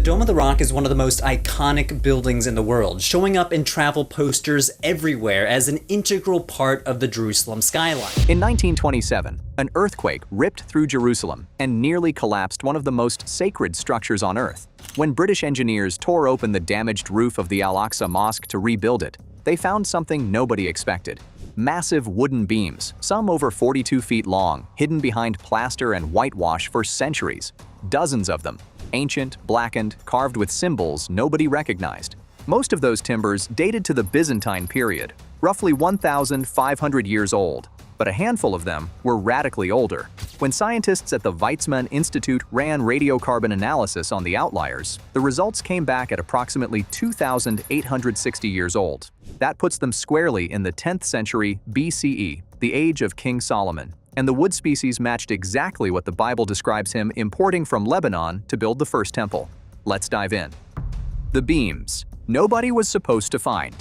Dome of the Rock is one of the most iconic buildings in the world, showing up in travel posters everywhere as an integral part of the Jerusalem skyline. In 1927, an earthquake ripped through Jerusalem and nearly collapsed one of the most sacred structures on Earth. When British engineers tore open the damaged roof of the Al-Aqsa Mosque to rebuild it, they found something nobody expected. Massive wooden beams, some over 42 feet long, hidden behind plaster and whitewash for centuries. Dozens of them. Ancient, blackened, carved with symbols nobody recognized. Most of those timbers dated to the Byzantine period, roughly 1,500 years old, but a handful of them were radically older. When scientists at the Weizmann Institute ran radiocarbon analysis on the outliers, the results came back at approximately 2,860 years old. That puts them squarely in the 10th century BCE, the age of King Solomon. And the wood species matched exactly what the Bible describes him importing from Lebanon to build the first temple. Let's dive in. The beams nobody was supposed to find.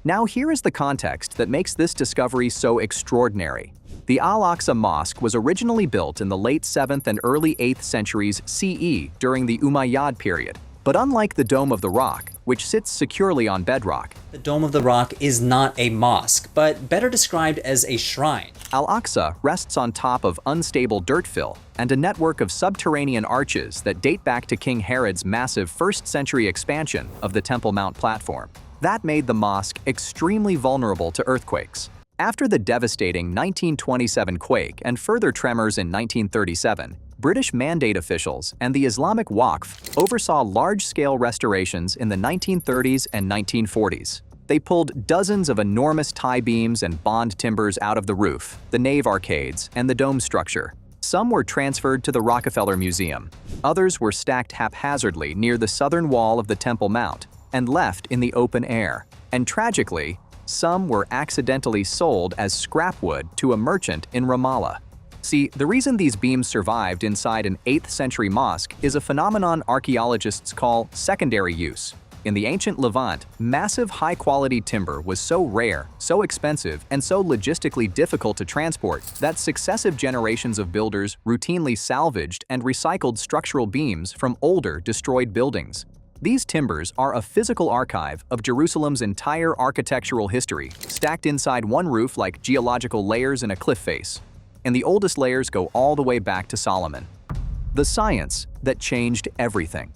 Now here is the context that makes this discovery so extraordinary. The Al-Aqsa Mosque was originally built in the late 7th and early 8th centuries CE during the Umayyad period. But unlike the Dome of the Rock, which sits securely on bedrock, the Dome of the Rock is not a mosque, but better described as a shrine. Al-Aqsa rests on top of unstable dirt fill and a network of subterranean arches that date back to King Herod's massive 1st century expansion of the Temple Mount platform. That made the mosque extremely vulnerable to earthquakes. After the devastating 1927 quake and further tremors in 1937, British Mandate officials and the Islamic Waqf oversaw large-scale restorations in the 1930s and 1940s. They pulled dozens of enormous tie beams and bond timbers out of the roof, the nave arcades, and the dome structure. Some were transferred to the Rockefeller Museum. Others were stacked haphazardly near the southern wall of the Temple Mount and left in the open air. And tragically, some were accidentally sold as scrap wood to a merchant in Ramallah. See, the reason these beams survived inside an 8th century mosque is a phenomenon archaeologists call secondary use. In the ancient Levant, massive high-quality timber was so rare, so expensive, and so logistically difficult to transport that successive generations of builders routinely salvaged and recycled structural beams from older, destroyed buildings. These timbers are a physical archive of Jerusalem's entire architectural history, stacked inside one roof like geological layers in a cliff face. And the oldest layers go all the way back to Solomon. The science that changed everything.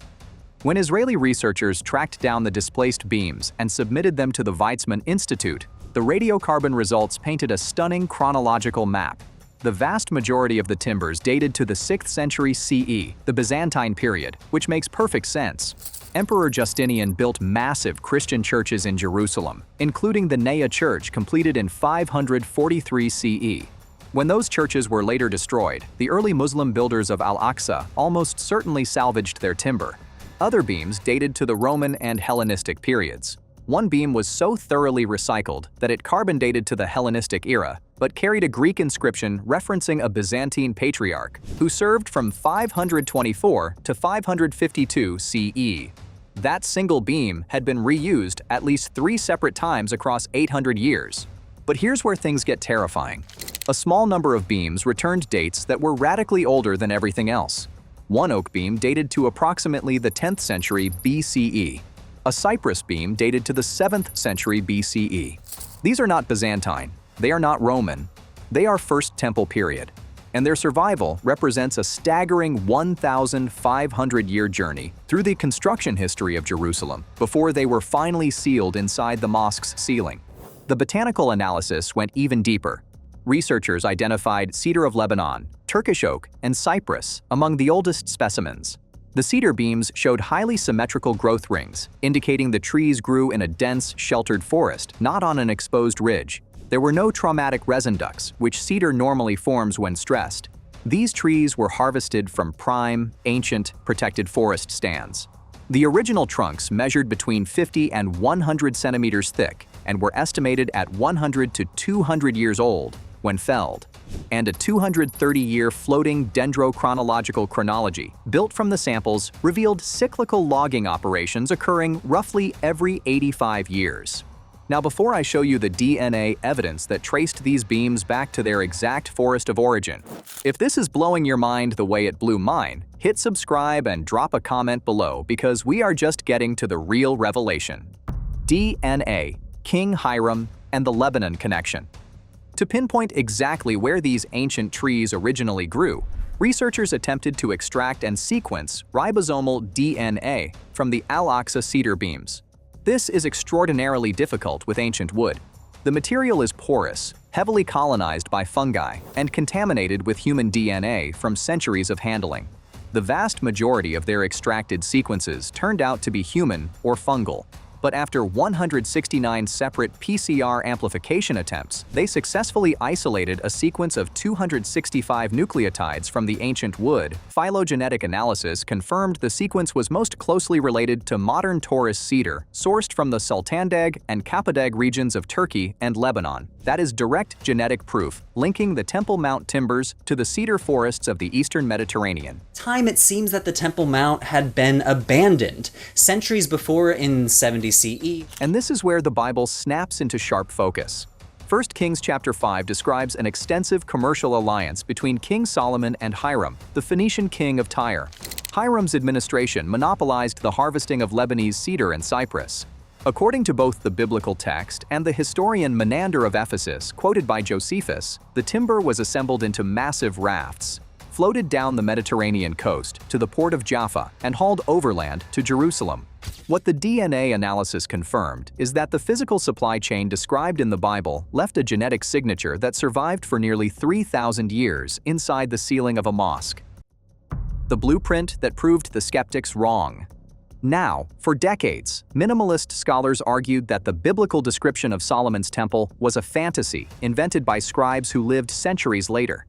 When Israeli researchers tracked down the displaced beams and submitted them to the Weizmann Institute, the radiocarbon results painted a stunning chronological map. The vast majority of the timbers dated to the 6th century CE, the Byzantine period, which makes perfect sense. Emperor Justinian built massive Christian churches in Jerusalem, including the Nea Church completed in 543 CE. When those churches were later destroyed, the early Muslim builders of Al-Aqsa almost certainly salvaged their timber. Other beams dated to the Roman and Hellenistic periods. One beam was so thoroughly recycled that it carbon dated to the Hellenistic era, but carried a Greek inscription referencing a Byzantine patriarch who served from 524 to 552 CE. That single beam had been reused at least 3 separate times across 800 years. But here's where things get terrifying. A small number of beams returned dates that were radically older than everything else. One oak beam dated to approximately the 10th century BCE. A cypress beam dated to the 7th century BCE. These are not Byzantine, they are not Roman, they are First Temple period. And their survival represents a staggering 1,500-year journey through the construction history of Jerusalem before they were finally sealed inside the mosque's ceiling. The botanical analysis went even deeper. Researchers identified cedar of Lebanon, Turkish oak, and cypress among the oldest specimens. The cedar beams showed highly symmetrical growth rings, indicating the trees grew in a dense, sheltered forest, not on an exposed ridge. There were no traumatic resin ducts, which cedar normally forms when stressed. These trees were harvested from prime, ancient, protected forest stands. The original trunks measured between 50 and 100 centimeters thick and were estimated at 100 to 200 years old when felled, and a 230-year floating dendrochronological chronology built from the samples revealed cyclical logging operations occurring roughly every 85 years. Now, before I show you the DNA evidence that traced these beams back to their exact forest of origin, if this is blowing your mind the way it blew mine, hit subscribe and drop a comment below because we are just getting to the real revelation. DNA, King Hiram, and the Lebanon connection. To pinpoint exactly where these ancient trees originally grew, researchers attempted to extract and sequence ribosomal DNA from the Al-Aqsa cedar beams. This is extraordinarily difficult with ancient wood. The material is porous, heavily colonized by fungi, and contaminated with human DNA from centuries of handling. The vast majority of their extracted sequences turned out to be human or fungal. But after 169 separate PCR amplification attempts, they successfully isolated a sequence of 265 nucleotides from the ancient wood. Phylogenetic analysis confirmed the sequence was most closely related to modern Taurus cedar, sourced from the Sultandeg and Kappadeg regions of Turkey and Lebanon. That is direct genetic proof, linking the Temple Mount timbers to the cedar forests of the eastern Mediterranean. It seems that the Temple Mount had been abandoned centuries before in 70 CE. And this is where the Bible snaps into sharp focus. 1 Kings chapter 5 describes an extensive commercial alliance between King Solomon and Hiram, the Phoenician king of Tyre. Hiram's administration monopolized the harvesting of Lebanese cedar and cypress. According to both the biblical text and the historian Menander of Ephesus, quoted by Josephus, the timber was assembled into massive rafts, floated down the Mediterranean coast to the port of Jaffa, and hauled overland to Jerusalem. What the DNA analysis confirmed is that the physical supply chain described in the Bible left a genetic signature that survived for nearly 3,000 years inside the ceiling of a mosque. The blueprint that proved the skeptics wrong. Now, for decades, minimalist scholars argued that the biblical description of Solomon's temple was a fantasy invented by scribes who lived centuries later.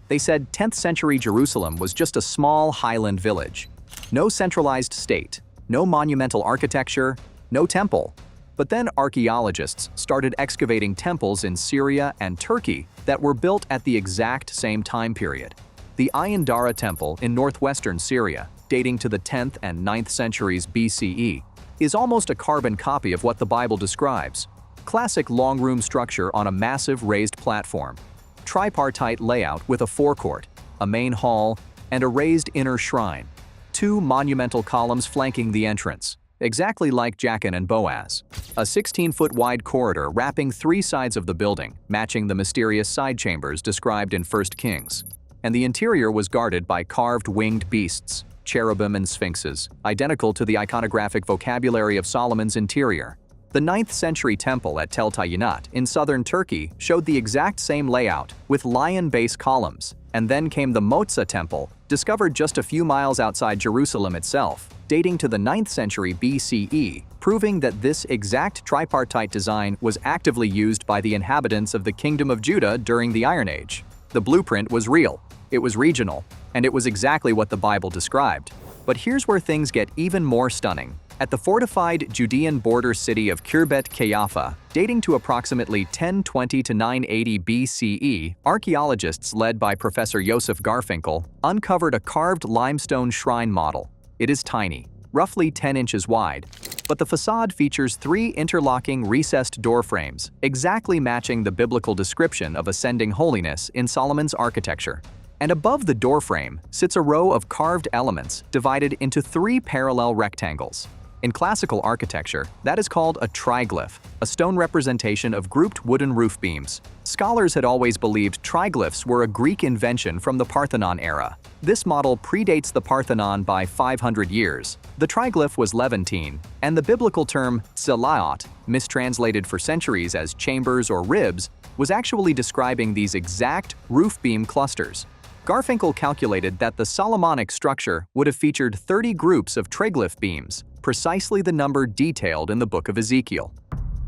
They said 10th century Jerusalem was just a small highland village. No centralized state, no monumental architecture, no temple. But then archaeologists started excavating temples in Syria and Turkey that were built at the exact same time period. The Ayin Dara temple in northwestern Syria, dating to the 10th and 9th centuries BCE, is almost a carbon copy of what the Bible describes. Classic long-room structure on a massive raised platform. Tripartite layout with a forecourt, a main hall, and a raised inner shrine. 2 monumental columns flanking the entrance, exactly like Jachin and Boaz. A 16-foot wide corridor wrapping 3 sides of the building, matching the mysterious side chambers described in 1 Kings. And the interior was guarded by carved winged beasts, cherubim and sphinxes, identical to the iconographic vocabulary of Solomon's interior. The 9th century temple at Tel Tayinat in southern Turkey showed the exact same layout, with lion base columns. And then came the Motsa temple, discovered just a few miles outside Jerusalem itself, dating to the 9th century BCE, proving that this exact tripartite design was actively used by the inhabitants of the Kingdom of Judah during the Iron Age. The blueprint was real, it was regional, and it was exactly what the Bible described. But here's where things get even more stunning. At the fortified Judean border city of Khirbet Qeiyafa, dating to approximately 1020 to 980 BCE, archaeologists led by Professor Josef Garfinkel uncovered a carved limestone shrine model. It is tiny, roughly 10 inches wide, but the facade features 3 interlocking recessed door frames, exactly matching the biblical description of ascending holiness in Solomon's architecture. And above the doorframe sits a row of carved elements divided into 3 parallel rectangles. In classical architecture, that is called a triglyph, a stone representation of grouped wooden roof beams. Scholars had always believed triglyphs were a Greek invention from the Parthenon era. This model predates the Parthenon by 500 years. The triglyph was Levantine, and the biblical term tzelaot, mistranslated for centuries as chambers or ribs, was actually describing these exact roof beam clusters. Garfinkel calculated that the Solomonic structure would have featured 30 groups of triglyph beams, precisely the number detailed in the book of Ezekiel.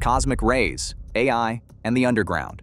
Cosmic rays, AI, and the underground.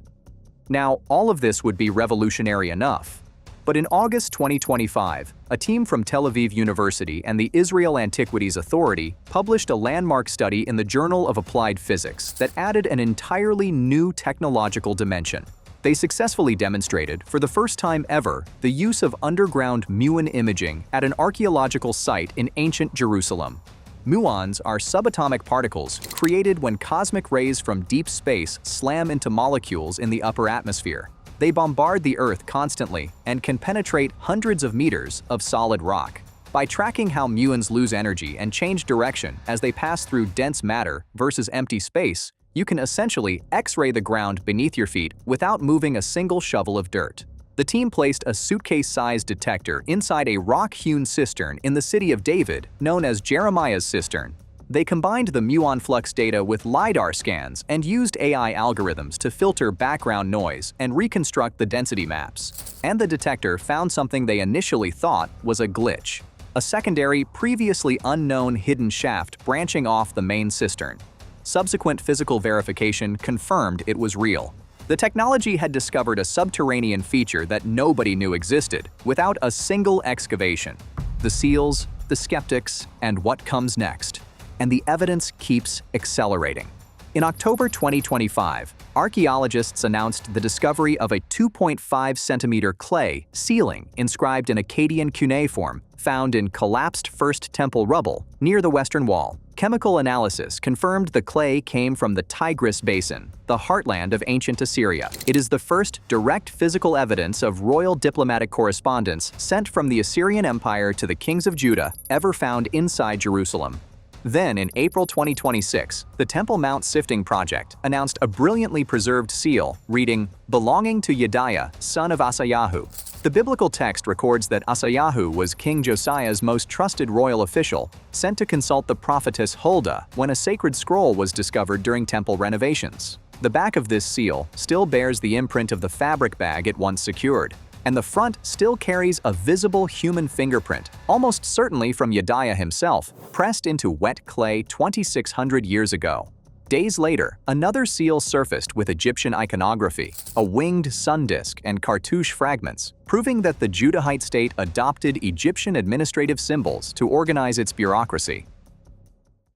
Now, all of this would be revolutionary enough. But in August 2025, a team from Tel Aviv University and the Israel Antiquities Authority published a landmark study in the Journal of Applied Physics that added an entirely new technological dimension. They successfully demonstrated, for the first time ever, the use of underground Muon imaging at an archaeological site in ancient Jerusalem. Muons are subatomic particles created when cosmic rays from deep space slam into molecules in the upper atmosphere. They bombard the Earth constantly and can penetrate hundreds of meters of solid rock. By tracking how muons lose energy and change direction as they pass through dense matter versus empty space, you can essentially X-ray the ground beneath your feet without moving a single shovel of dirt. The team placed a suitcase-sized detector inside a rock-hewn cistern in the city of David, known as Jeremiah's Cistern. They combined the muon flux data with LiDAR scans and used AI algorithms to filter background noise and reconstruct the density maps. And the detector found something they initially thought was a glitch: a secondary, previously unknown hidden shaft branching off the main cistern. Subsequent physical verification confirmed it was real. The technology had discovered a subterranean feature that nobody knew existed without a single excavation. The seals, the skeptics, and what comes next. And the evidence keeps accelerating. In October 2025, archaeologists announced the discovery of a 2.5-centimeter clay ceiling inscribed in Akkadian cuneiform found in collapsed First Temple rubble near the Western Wall. Chemical analysis confirmed the clay came from the Tigris Basin, the heartland of ancient Assyria. It is the first direct physical evidence of royal diplomatic correspondence sent from the Assyrian Empire to the kings of Judah ever found inside Jerusalem. Then, in April 2026, the Temple Mount Sifting Project announced a brilliantly preserved seal reading, "Belonging to Yediah, son of Asayahu." The biblical text records that Asayahu was King Josiah's most trusted royal official, sent to consult the prophetess Huldah when a sacred scroll was discovered during temple renovations. The back of this seal still bears the imprint of the fabric bag it once secured, and the front still carries a visible human fingerprint, almost certainly from Yediah himself, pressed into wet clay 2,600 years ago. Days later, another seal surfaced with Egyptian iconography, a winged sun disk and cartouche fragments, proving that the Judahite state adopted Egyptian administrative symbols to organize its bureaucracy.